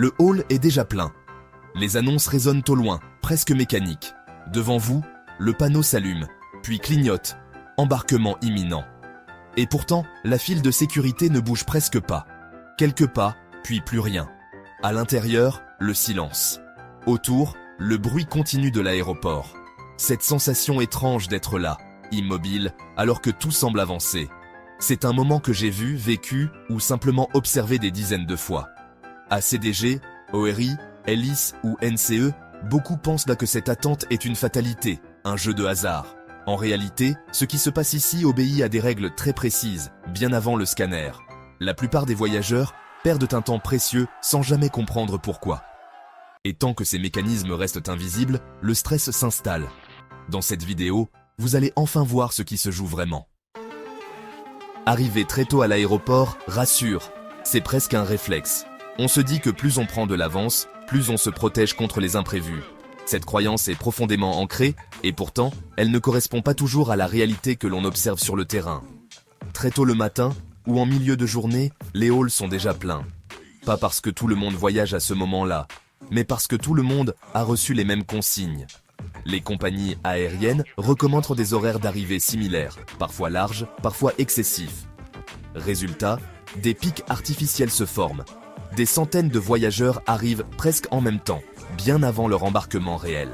Le hall est déjà plein. Les annonces résonnent au loin, presque mécaniques. Devant vous, le panneau s'allume, puis clignote. Embarquement imminent. Et pourtant, la file de sécurité ne bouge presque pas. Quelques pas, puis plus rien. À l'intérieur, le silence. Autour, le bruit continu de l'aéroport. Cette sensation étrange d'être là, immobile, alors que tout semble avancer. C'est un moment que j'ai vu, vécu ou simplement observé des dizaines de fois. À CDG, ORI, Ellis ou NCE, beaucoup pensent là que cette attente est une fatalité, un jeu de hasard. En réalité, ce qui se passe ici obéit à des règles très précises, bien avant le scanner. La plupart des voyageurs perdent un temps précieux sans jamais comprendre pourquoi. Et tant que ces mécanismes restent invisibles, le stress s'installe. Dans cette vidéo, vous allez enfin voir ce qui se joue vraiment. Arriver très tôt à l'aéroport rassure, c'est presque un réflexe. On se dit que plus on prend de l'avance, plus on se protège contre les imprévus. Cette croyance est profondément ancrée, et pourtant, elle ne correspond pas toujours à la réalité que l'on observe sur le terrain. Très tôt le matin, ou en milieu de journée, les halls sont déjà pleins. Pas parce que tout le monde voyage à ce moment-là, mais parce que tout le monde a reçu les mêmes consignes. Les compagnies aériennes recommandent des horaires d'arrivée similaires, parfois larges, parfois excessifs. Résultat, des pics artificiels se forment. Des centaines de voyageurs arrivent presque en même temps, bien avant leur embarquement réel.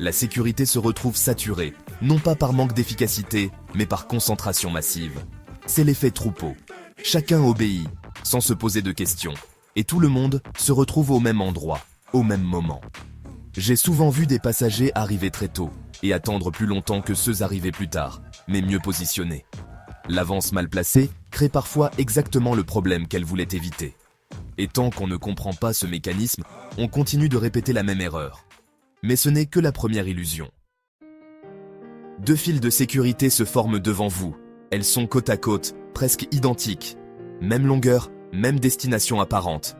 La sécurité se retrouve saturée, non pas par manque d'efficacité, mais par concentration massive. C'est l'effet troupeau. Chacun obéit, sans se poser de questions, et tout le monde se retrouve au même endroit, au même moment. J'ai souvent vu des passagers arriver très tôt, et attendre plus longtemps que ceux arrivés plus tard, mais mieux positionnés. L'avance mal placée crée parfois exactement le problème qu'elle voulait éviter. Et tant qu'on ne comprend pas ce mécanisme, on continue de répéter la même erreur. Mais ce n'est que la première illusion. Deux files de sécurité se forment devant vous. Elles sont côte à côte, presque identiques. Même longueur, même destination apparente.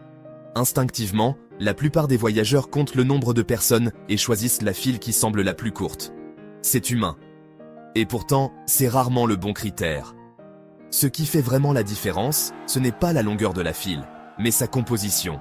Instinctivement, la plupart des voyageurs comptent le nombre de personnes et choisissent la file qui semble la plus courte. C'est humain. Et pourtant, c'est rarement le bon critère. Ce qui fait vraiment la différence, ce n'est pas la longueur de la file, mais sa composition.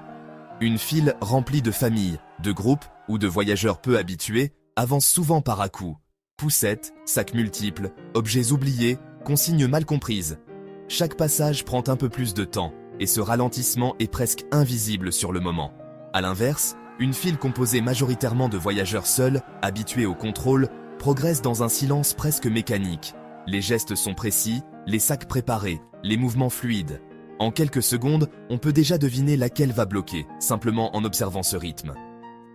Une file remplie de familles, de groupes ou de voyageurs peu habitués avance souvent par à-coups. Poussettes, sacs multiples, objets oubliés, consignes mal comprises. Chaque passage prend un peu plus de temps et ce ralentissement est presque invisible sur le moment. A l'inverse, une file composée majoritairement de voyageurs seuls, habitués au contrôle, progresse dans un silence presque mécanique. Les gestes sont précis, les sacs préparés, les mouvements fluides. En quelques secondes, on peut déjà deviner laquelle va bloquer, simplement en observant ce rythme.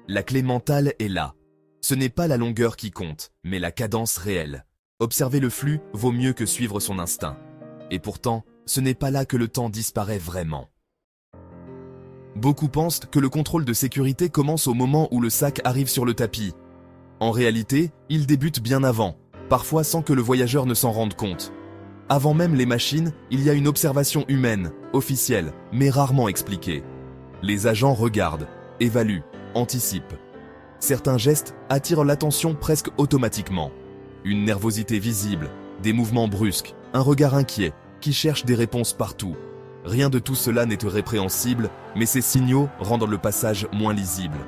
La clé mentale est là. Ce n'est pas la longueur qui compte, mais la cadence réelle. Observer le flux vaut mieux que suivre son instinct. Et pourtant, ce n'est pas là que le temps disparaît vraiment. Beaucoup pensent que le contrôle de sécurité commence au moment où le sac arrive sur le tapis. En réalité, il débute bien avant, parfois sans que le voyageur ne s'en rende compte. Avant même les machines, il y a une observation humaine, officielle, mais rarement expliquée. Les agents regardent, évaluent, anticipent. Certains gestes attirent l'attention presque automatiquement. Une nervosité visible, des mouvements brusques, un regard inquiet, qui cherche des réponses partout. Rien de tout cela n'est répréhensible, mais ces signaux rendent le passage moins lisible.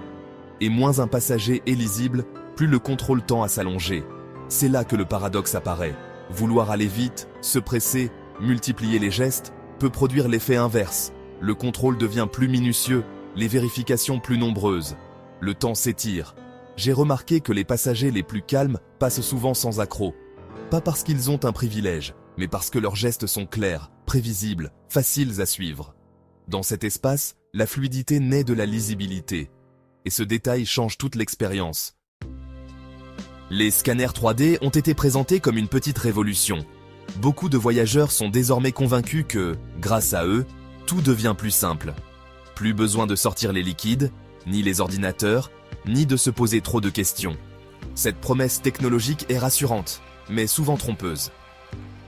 Et moins un passager est lisible, plus le contrôle tend à s'allonger. C'est là que le paradoxe apparaît. Vouloir aller vite, se presser, multiplier les gestes, peut produire l'effet inverse. Le contrôle devient plus minutieux, les vérifications plus nombreuses. Le temps s'étire. J'ai remarqué que les passagers les plus calmes passent souvent sans accroc. Pas parce qu'ils ont un privilège, mais parce que leurs gestes sont clairs, prévisibles, faciles à suivre. Dans cet espace, la fluidité naît de la lisibilité. Et ce détail change toute l'expérience. Les scanners 3D ont été présentés comme une petite révolution. Beaucoup de voyageurs sont désormais convaincus que, grâce à eux, tout devient plus simple. Plus besoin de sortir les liquides, ni les ordinateurs, ni de se poser trop de questions. Cette promesse technologique est rassurante, mais souvent trompeuse.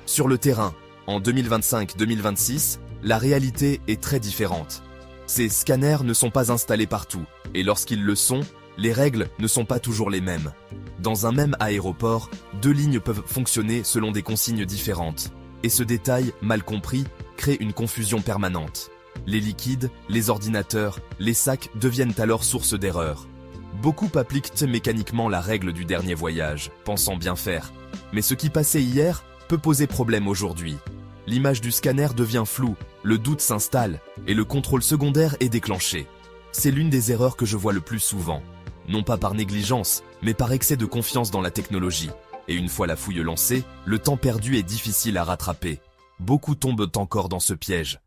Sur le terrain, en 2025-2026, la réalité est très différente. Ces scanners ne sont pas installés partout, et lorsqu'ils le sont, les règles ne sont pas toujours les mêmes. Dans un même aéroport, deux lignes peuvent fonctionner selon des consignes différentes. Et ce détail, mal compris, crée une confusion permanente. Les liquides, les ordinateurs, les sacs deviennent alors source d'erreurs. Beaucoup appliquent mécaniquement la règle du dernier voyage, pensant bien faire. Mais ce qui passait hier peut poser problème aujourd'hui. L'image du scanner devient floue, le doute s'installe et le contrôle secondaire est déclenché. C'est l'une des erreurs que je vois le plus souvent. Non pas par négligence, mais par excès de confiance dans la technologie. Et une fois la fouille lancée, le temps perdu est difficile à rattraper. Beaucoup tombent encore dans ce piège.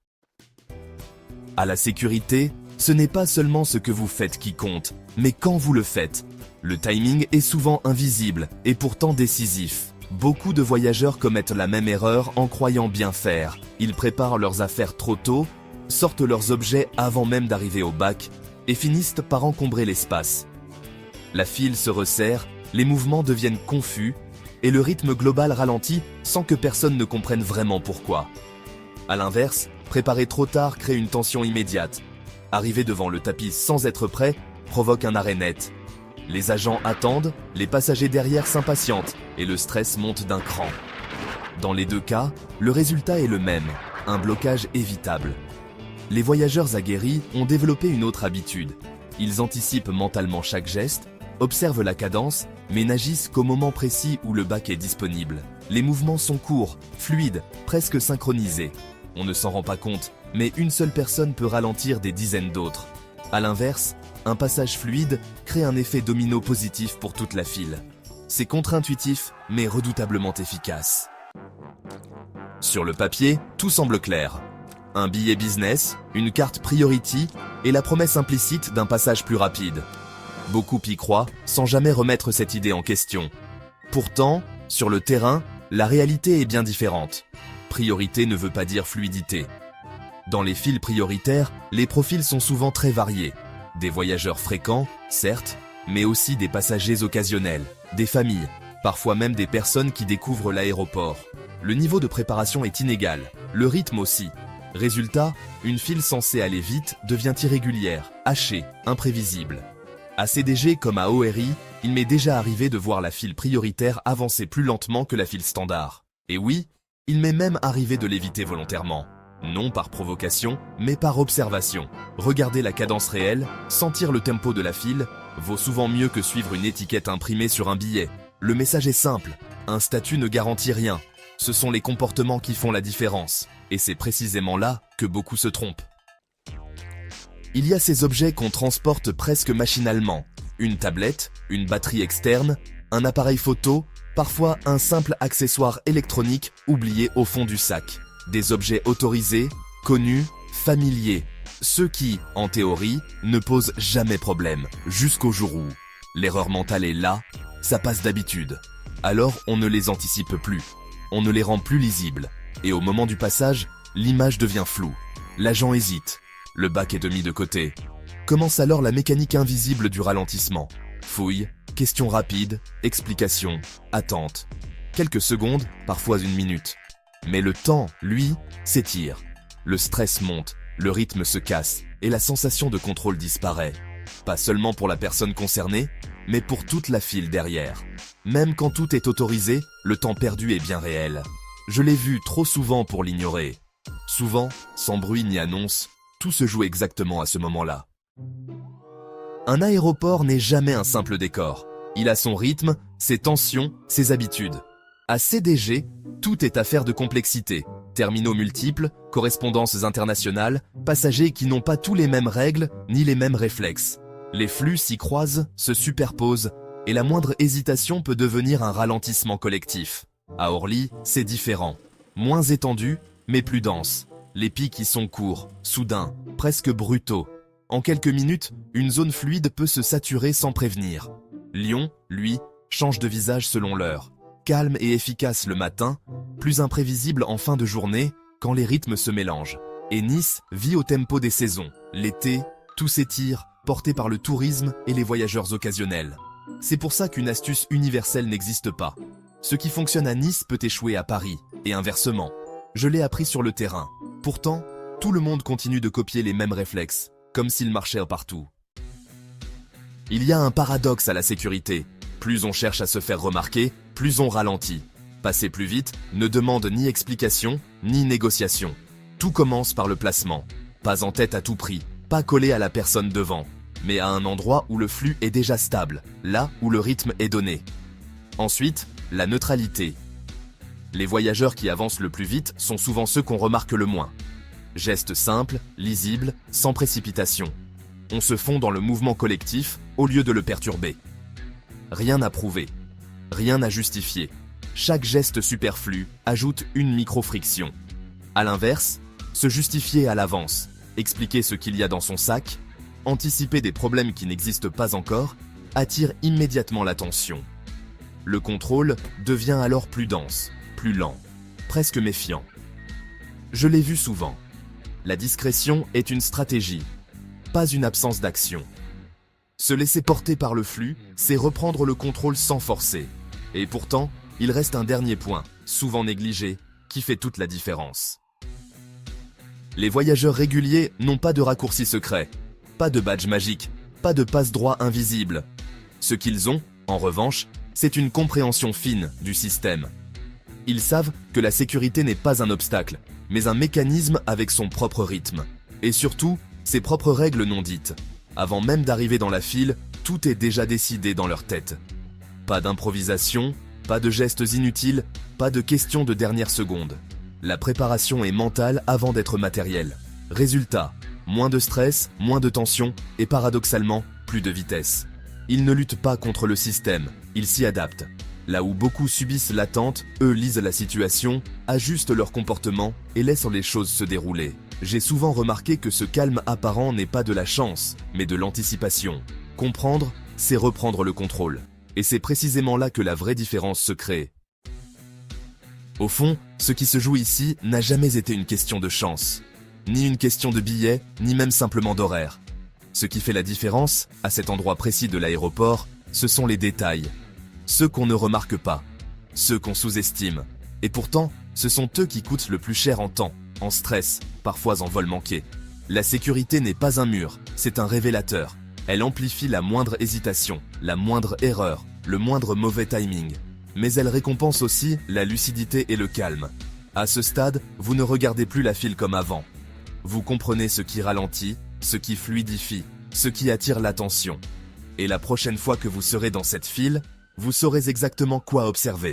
À la sécurité, ce n'est pas seulement ce que vous faites qui compte, mais quand vous le faites. Le timing est souvent invisible et pourtant décisif. Beaucoup de voyageurs commettent la même erreur en croyant bien faire. Ils préparent leurs affaires trop tôt, sortent leurs objets avant même d'arriver au bac et finissent par encombrer l'espace. La file se resserre, les mouvements deviennent confus et le rythme global ralentit sans que personne ne comprenne vraiment pourquoi. A l'inverse, préparer trop tard crée une tension immédiate. Arriver devant le tapis sans être prêt provoque un arrêt net. Les agents attendent, les passagers derrière s'impatientent et le stress monte d'un cran. Dans les deux cas, le résultat est le même, un blocage évitable. Les voyageurs aguerris ont développé une autre habitude. Ils anticipent mentalement chaque geste, observent la cadence, mais n'agissent qu'au moment précis où le bac est disponible. Les mouvements sont courts, fluides, presque synchronisés. On ne s'en rend pas compte, mais une seule personne peut ralentir des dizaines d'autres. A l'inverse, un passage fluide crée un effet domino positif pour toute la file. C'est contre-intuitif, mais redoutablement efficace. Sur le papier, tout semble clair. Un billet business, une carte priority et la promesse implicite d'un passage plus rapide. Beaucoup y croient sans jamais remettre cette idée en question. Pourtant, sur le terrain, la réalité est bien différente. Priorité ne veut pas dire fluidité. Dans les files prioritaires, les profils sont souvent très variés. Des voyageurs fréquents, certes, mais aussi des passagers occasionnels, des familles, parfois même des personnes qui découvrent l'aéroport. Le niveau de préparation est inégal, le rythme aussi. Résultat, une file censée aller vite devient irrégulière, hachée, imprévisible. À CDG comme à ORI, il m'est déjà arrivé de voir la file prioritaire avancer plus lentement que la file standard. Et oui, il m'est même arrivé de l'éviter volontairement. Non par provocation, mais par observation. Regarder la cadence réelle, sentir le tempo de la file, vaut souvent mieux que suivre une étiquette imprimée sur un billet. Le message est simple, un statut ne garantit rien. Ce sont les comportements qui font la différence. Et c'est précisément là que beaucoup se trompent. Il y a ces objets qu'on transporte presque machinalement. Une tablette, une batterie externe, un appareil photo, parfois un simple accessoire électronique oublié au fond du sac. Des objets autorisés, connus, familiers. Ceux qui, en théorie, ne posent jamais problème, jusqu'au jour où l'erreur mentale est là, ça passe d'habitude. Alors on ne les anticipe plus, on ne les rend plus lisibles. Et au moment du passage, l'image devient floue. L'agent hésite, le bac est mis de côté. Commence alors la mécanique invisible du ralentissement. Fouille, questions rapides, explications, attente. Quelques secondes, parfois une minute. Mais le temps, lui, s'étire. Le stress monte, le rythme se casse et la sensation de contrôle disparaît. Pas seulement pour la personne concernée, mais pour toute la file derrière. Même quand tout est autorisé, le temps perdu est bien réel. Je l'ai vu trop souvent pour l'ignorer. Souvent, sans bruit ni annonce, tout se joue exactement à ce moment-là. Un aéroport n'est jamais un simple décor. Il a son rythme, ses tensions, ses habitudes. À CDG, tout est affaire de complexité. Terminaux multiples, correspondances internationales, passagers qui n'ont pas tous les mêmes règles ni les mêmes réflexes. Les flux s'y croisent, se superposent, et la moindre hésitation peut devenir un ralentissement collectif. À Orly, c'est différent. Moins étendu, mais plus dense. Les pics y sont courts, soudains, presque brutaux. En quelques minutes, une zone fluide peut se saturer sans prévenir. Lyon, lui, change de visage selon l'heure. Calme et efficace le matin, plus imprévisible en fin de journée, quand les rythmes se mélangent. Et Nice vit au tempo des saisons. L'été, tout s'étire, porté par le tourisme et les voyageurs occasionnels. C'est pour ça qu'une astuce universelle n'existe pas. Ce qui fonctionne à Nice peut échouer à Paris, et inversement. Je l'ai appris sur le terrain. Pourtant, tout le monde continue de copier les mêmes réflexes, comme s'ils marchaient partout. Il y a un paradoxe à la sécurité. Plus on cherche à se faire remarquer, plus on ralentit. Passer plus vite ne demande ni explication, ni négociation. Tout commence par le placement. Pas en tête à tout prix, pas collé à la personne devant, mais à un endroit où le flux est déjà stable, là où le rythme est donné. Ensuite, la neutralité. Les voyageurs qui avancent le plus vite sont souvent ceux qu'on remarque le moins. Gestes simples, lisibles, sans précipitation. On se fond dans le mouvement collectif au lieu de le perturber. Rien à prouver, rien à justifier. Chaque geste superflu ajoute une micro-friction. À l'inverse, se justifier à l'avance, expliquer ce qu'il y a dans son sac, anticiper des problèmes qui n'existent pas encore, attire immédiatement l'attention. Le contrôle devient alors plus dense, plus lent, presque méfiant. Je l'ai vu souvent. La discrétion est une stratégie, pas une absence d'action. Se laisser porter par le flux, c'est reprendre le contrôle sans forcer. Et pourtant, il reste un dernier point, souvent négligé, qui fait toute la différence. Les voyageurs réguliers n'ont pas de raccourci secret, pas de badge magique, pas de passe-droit invisible. Ce qu'ils ont, en revanche, c'est une compréhension fine du système. Ils savent que la sécurité n'est pas un obstacle, mais un mécanisme avec son propre rythme. Et surtout, ses propres règles non dites. Avant même d'arriver dans la file, tout est déjà décidé dans leur tête. Pas d'improvisation, pas de gestes inutiles, pas de questions de dernière seconde. La préparation est mentale avant d'être matérielle. Résultat, moins de stress, moins de tension et paradoxalement, plus de vitesse. Ils ne luttent pas contre le système, ils s'y adaptent. Là où beaucoup subissent l'attente, eux lisent la situation, ajustent leur comportement et laissent les choses se dérouler. J'ai souvent remarqué que ce calme apparent n'est pas de la chance, mais de l'anticipation. Comprendre, c'est reprendre le contrôle. Et c'est précisément là que la vraie différence se crée. Au fond, ce qui se joue ici n'a jamais été une question de chance. Ni une question de billets, ni même simplement d'horaire. Ce qui fait la différence, à cet endroit précis de l'aéroport, ce sont les détails. Ceux qu'on ne remarque pas, ceux qu'on sous-estime. Et pourtant, ce sont eux qui coûtent le plus cher en temps, en stress, parfois en vol manqué. La sécurité n'est pas un mur, c'est un révélateur. Elle amplifie la moindre hésitation, la moindre erreur, le moindre mauvais timing. Mais elle récompense aussi la lucidité et le calme. À ce stade, vous ne regardez plus la file comme avant. Vous comprenez ce qui ralentit, ce qui fluidifie, ce qui attire l'attention. Et la prochaine fois que vous serez dans cette file, vous saurez exactement quoi observer.